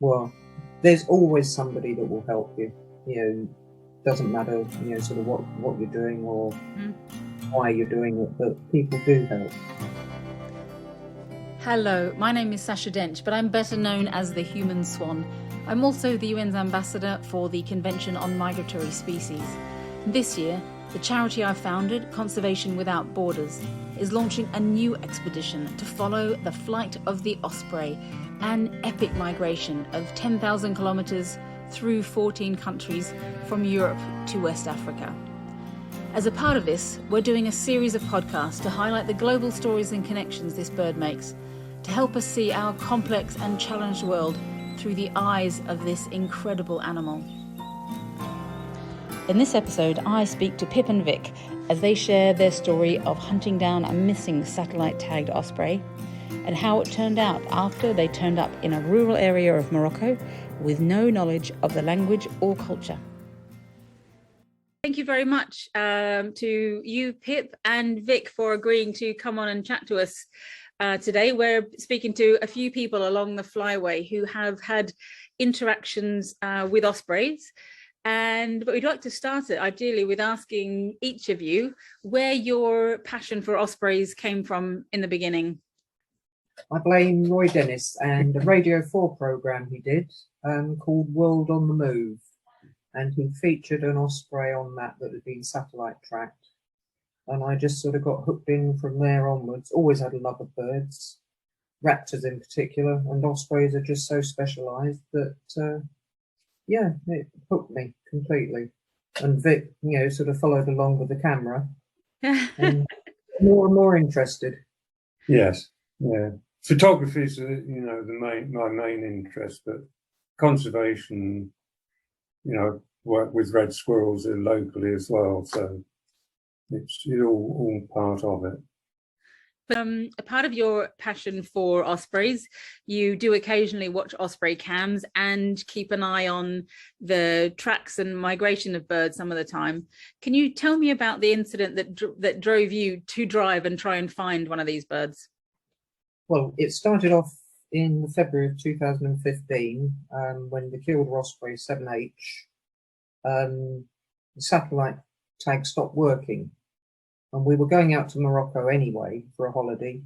Well, there's always somebody that will help you. Doesn't matter, sort of what you're doing or why you're doing it, but people do help. Hello, my name is Sacha Dench, but I'm better known as the Human Swan. I'm also the UN's ambassador for the Convention on Migratory Species. This year, the charity I founded, Conservation Without Borders, is launching a new expedition to follow the flight of the Osprey, an epic migration of 10,000 kilometres through 14 countries from Europe to West Africa. As a part of this, we're doing a series of podcasts to highlight the global stories and connections this bird makes, to help us see our complex and challenged world through the eyes of this incredible animal. In this episode, I speak to Pip and Vic as they share their story of hunting down a missing satellite-tagged osprey and how it turned out after they turned up in a rural area of Morocco with no knowledge of the language or culture. Thank you very much to you, Pip and Vic, for agreeing to come on and chat to us today. We're speaking to a few people along the flyway who have had interactions with ospreys. But we'd like to start it ideally with asking each of you where your passion for ospreys came from in the beginning. I blame Roy Dennis and a Radio 4 programme he did called World on the Move. And he featured an osprey on that had been satellite tracked. And I just sort of got hooked in from there onwards. Always had a love of birds, raptors in particular, and ospreys are just so specialised that, it hooked me completely. And Vic, sort of followed along with the camera and more interested. Yes, yeah. Photography is, my main interest, but conservation, work with red squirrels locally as well, so it's all part of it. But a part of your passion for ospreys, you do occasionally watch osprey cams and keep an eye on the tracks and migration of birds some of the time. Can you tell me about the incident that drove you to drive and try and find one of these birds? Well, it started off in February of 2015 when the Kielder Osprey 7H, the satellite tag stopped working. And we were going out to Morocco anyway for a holiday.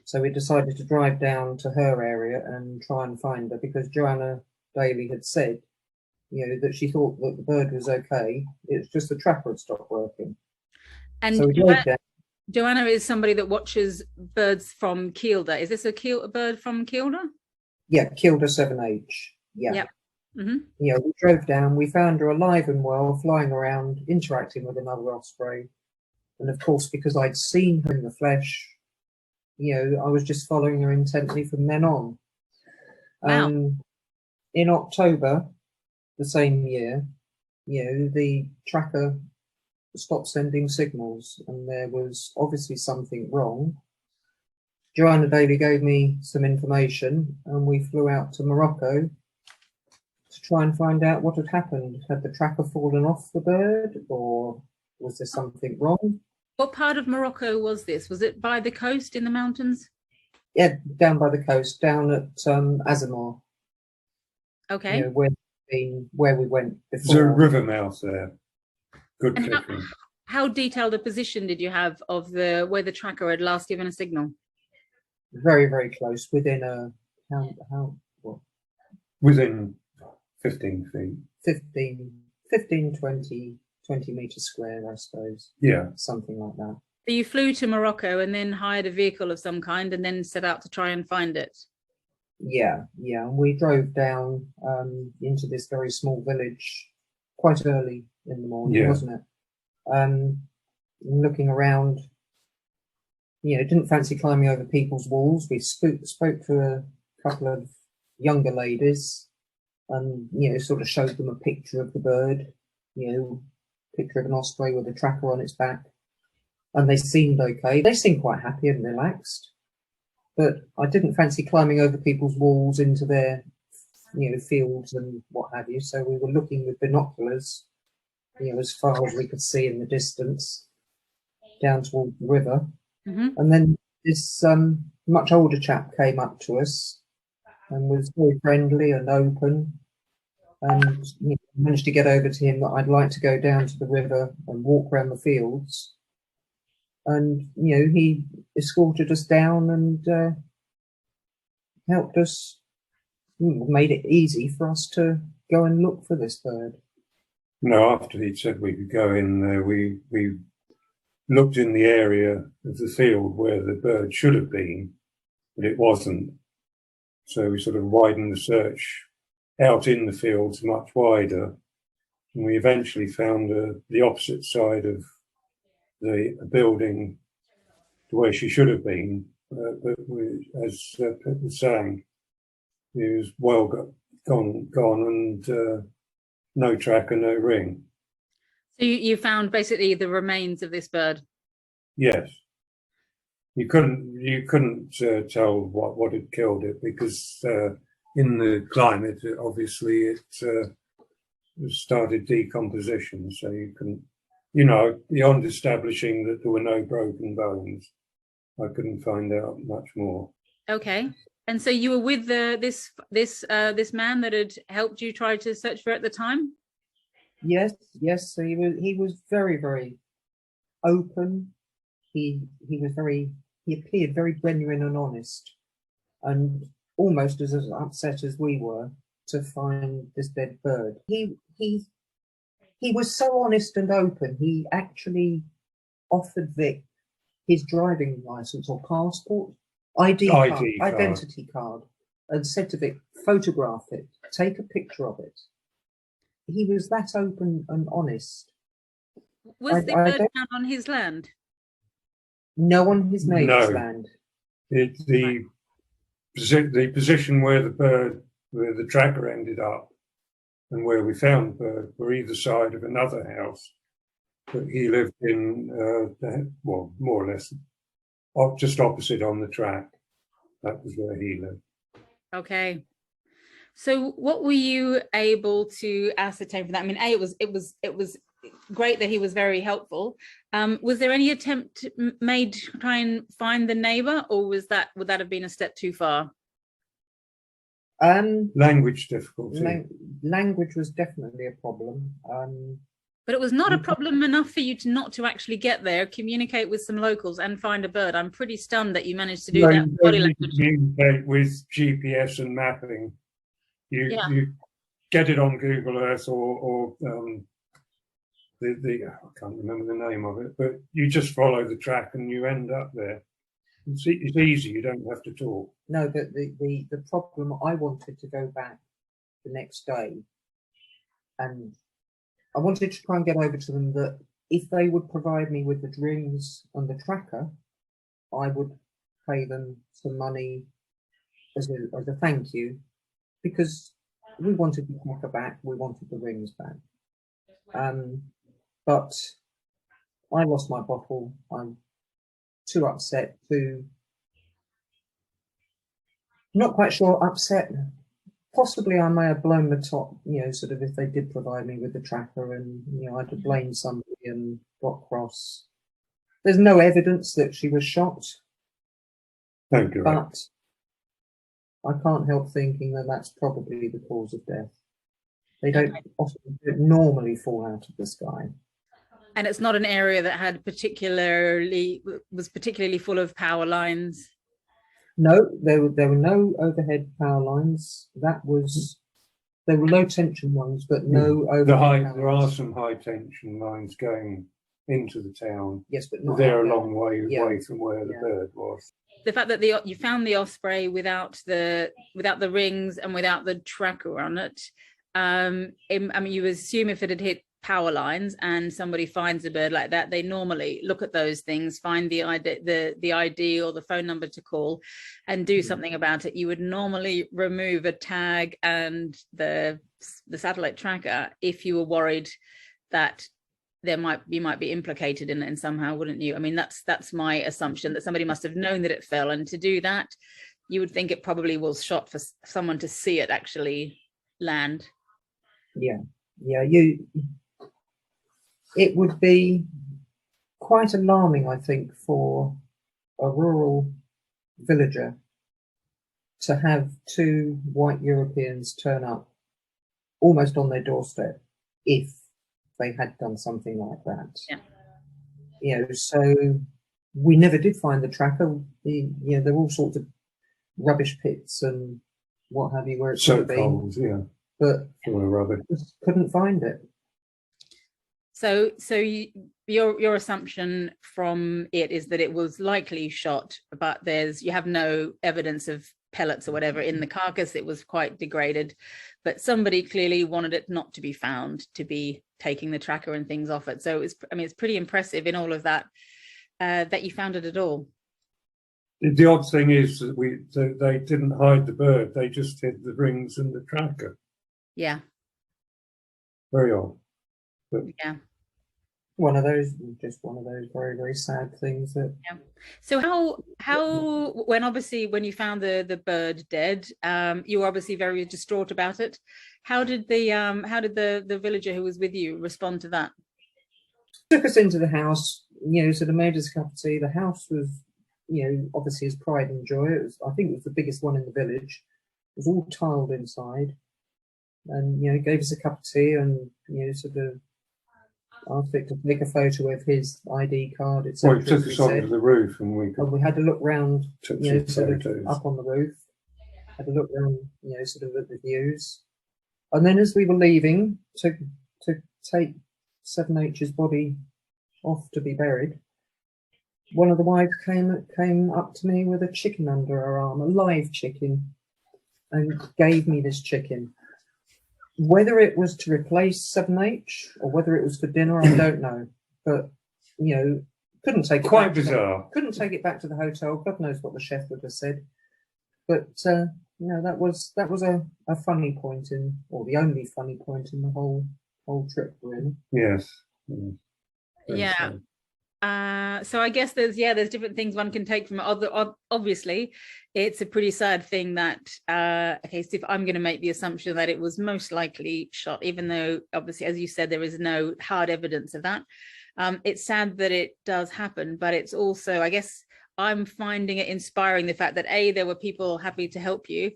So we decided to drive down to her area and try and find her because Joanna Daly had said, that she thought that the bird was okay. It's just the tracker had stopped working. And so we drove down. Joanna is somebody that watches birds from Kielder. Is this a bird from Kielder? Yeah, Kielder 7H. Yeah. Yep. Mm-hmm. We drove down. We found her alive and well, flying around, interacting with another osprey. And of course, because I'd seen her in the flesh, I was just following her intently from then on. Wow. In October, the same year, the tracker stopped sending signals and there was obviously something wrong. Joanna Daly gave me some information and we flew out to Morocco to try and find out what had happened. Had the tracker fallen off the bird or was there something wrong? What part of Morocco was this? Was it by the coast in the mountains? Yeah, down by the coast, down at Azamar. Okay. Where we went before. There's a river mouth there. Good fishing. How detailed a position did you have of where the tracker had last given a signal? Very, very close, within within 15 feet. 15, 20 metres square, I suppose. Yeah. Something like that. So you flew to Morocco and then hired a vehicle of some kind and then set out to try and find it? Yeah. And we drove down into this very small village quite early in the morning, wasn't it? Looking around, didn't fancy climbing over people's walls. We spoke to a couple of younger ladies and, sort of showed them a picture of the bird, picture of an osprey with a tracker on its back, and they seemed okay. They seemed quite happy and relaxed, but I didn't fancy climbing over people's walls into their, fields and what have you. So we were looking with binoculars, as far as we could see in the distance, down towards the river. Mm-hmm. And then this much older chap came up to us and was very friendly and open. And managed to get over to him that I'd like to go down to the river and walk around the fields. And he escorted us down and helped us, made it easy for us to go and look for this bird. No, after he'd said we could go in there, we looked in the area of the field where the bird should have been, but it wasn't. So we sort of widened the search out in the fields much wider, and we eventually found the opposite side of the building to where she should have been. But as Pip was saying, he was well gone, and no tracker, no ring. So you found basically the remains of this bird? Yes. You couldn't tell what had killed it, because in the climate, obviously, it started decomposition. So you couldn't, beyond establishing that there were no broken bones, I couldn't find out much more. Okay. And so you were with this man that had helped you try to search for it at the time? Yes. So he was very, very open. He appeared very genuine and honest, and almost as upset as we were to find this dead bird. He was so honest and open. He actually offered Vic his driving license or passport, identity card, and said to Vic, photograph it, take a picture of it. He was that open and honest. Was the bird found on his land? No, on his neighbour's land. The position where the tracker ended up and where we found the bird were either side of another house that he lived in, more or less, just opposite on the track. That was where he lived. Okay. So what were you able to ascertain from that? I mean, it was great that he was very helpful. Was there any attempt made to try and find the neighbour, or would that have been a step too far? Language difficulty. Language was definitely a problem. But it was not a problem enough for you not to actually get there, communicate with some locals and find a bird. I'm pretty stunned that you managed to do that. Body language. Communicate with GPS and mapping. You get it on Google Earth or I can't remember the name of it, but you just follow the track and you end up there. It's easy. You don't have to talk. No, but the problem, I wanted to go back the next day, and I wanted to try and get over to them that if they would provide me with the rings and the tracker, I would pay them some money as a thank you, because we wanted the tracker back, we wanted the rings back. But I lost my bottle. I'm too upset to, not quite sure, upset. Possibly I may have blown the top, sort of, if they did provide me with the tracker, and, I'd have blamed somebody and got cross. There's no evidence that she was shot. Thank you. But I can't help thinking that that's probably the cause of death. They don't normally fall out of the sky. And it's not an area that was particularly full of power lines. No, there were no overhead power lines. There were low tension ones, but no overhead. There are some high tension lines going into the town. Yes, but not. They're a long way away from where the bird was. The fact that you found the Osprey without the rings and without the tracker on it. I mean, you assume if it had hit power lines and somebody finds a bird like that, they normally look at those things, find the ID or the phone number to call and do something about it. You would normally remove a tag and the satellite tracker if you were worried that you might be implicated in it somehow, wouldn't you? I mean, that's my assumption, that somebody must have known that it fell, and to do that, you would think it probably was shot for someone to see it actually land. Yeah. It would be quite alarming, I think, for a rural villager to have two white Europeans turn up almost on their doorstep if they had done something like that. Yeah. So we never did find the tracker. There were all sorts of rubbish pits and what have you where it should have been. But just couldn't find it. So your assumption from it is that it was likely shot, but you have no evidence of pellets or whatever in the carcass. It was quite degraded, but somebody clearly wanted it not to be found, to be taking the tracker and things off it. So it's pretty impressive in all of that that you found it at all. The odd thing is that they didn't hide the bird; they just hid the rings and the tracker. Yeah. Very odd. But yeah. One of those very, very sad things that. Yeah. So how when you found the bird dead, you were obviously very distraught about it. How did the villager who was with you respond to that? Took us into the house, sort of made us a cup of tea. The house was, obviously his pride and joy. I think it was the biggest one in the village. It was all tiled inside, and gave us a cup of tea and sort of. Asked Vic to take a photo of his ID card, etc. Well, he took us onto the roof, and we had to look round, sort of up on the roof. Had to look round, sort of at the views. And then, as we were leaving to take 7H's body off to be buried, one of the wives came up to me with a chicken under her arm, a live chicken, and gave me this chicken. Whether it was to replace 7H or whether it was for dinner, I don't know. But couldn't take it. Quite bizarre. Couldn't take it back to the hotel. God knows what the chef would have said. But that was a funny point or the only funny point in the whole trip, really. Yes. Yeah. So I guess there's different things one can take from it. Obviously, it's a pretty sad thing that so if I'm going to make the assumption that it was most likely shot, even though obviously, as you said, there is no hard evidence of that. It's sad that it does happen, but it's also, I guess, I'm finding it inspiring, the fact that there were people happy to help you,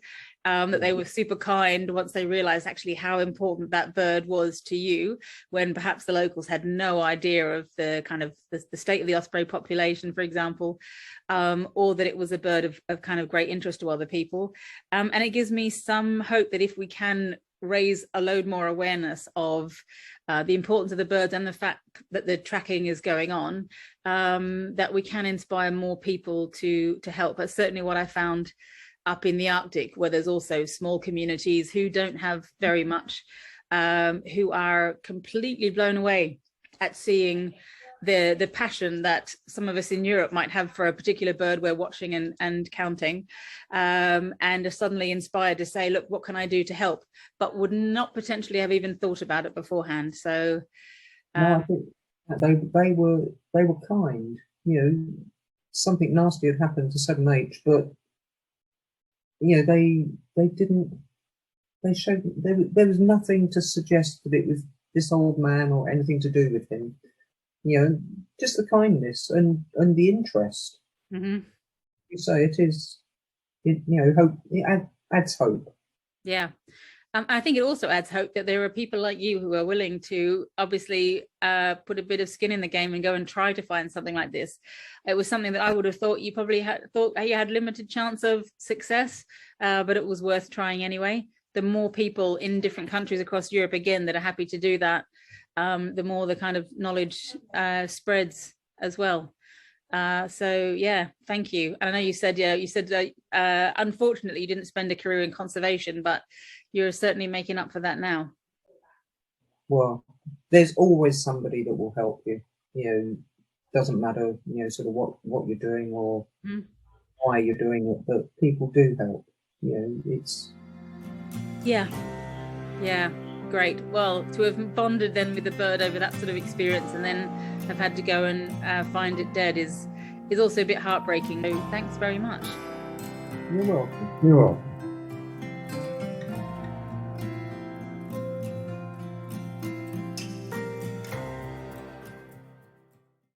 that they were super kind once they realized actually how important that bird was to you, when perhaps the locals had no idea of the kind of the state of the osprey population, for example, or that it was a bird of kind of great interest to other people. And it gives me some hope that if we can raise a load more awareness of the importance of the birds and the fact that the tracking is going on, that we can inspire more people to help. That's certainly what I found up in the Arctic, where there's also small communities who don't have very much, who are completely blown away at seeing the passion that some of us in Europe might have for a particular bird we're watching and counting, and are suddenly inspired to say, look, what can I do to help, but would not potentially have even thought about it beforehand. So no, I think they were kind. Something nasty had happened to 7H, but they didn't. They showed there was nothing to suggest that it was this old man or anything to do with him. Just the kindness and the interest. Mm-hmm. You say it is, hope. It adds hope. Yeah. I think it also adds hope that there are people like you who are willing to obviously put a bit of skin in the game and go and try to find something like this. It was something that I would have thought you probably had limited chance of success, but it was worth trying anyway. The more people in different countries across Europe, again, that are happy to do that, the more the kind of knowledge spreads as well. So yeah, thank you. And I know you said unfortunately you didn't spend a career in conservation, but you're certainly making up for that now. Well, there's always somebody that will help you. Doesn't matter, sort of what you're doing or why you're doing it, but people do help. It's yeah, great. Well, to have bonded then with the bird over that sort of experience and then have had to go and find it dead is also a bit heartbreaking. So thanks very much. You're welcome. You're welcome.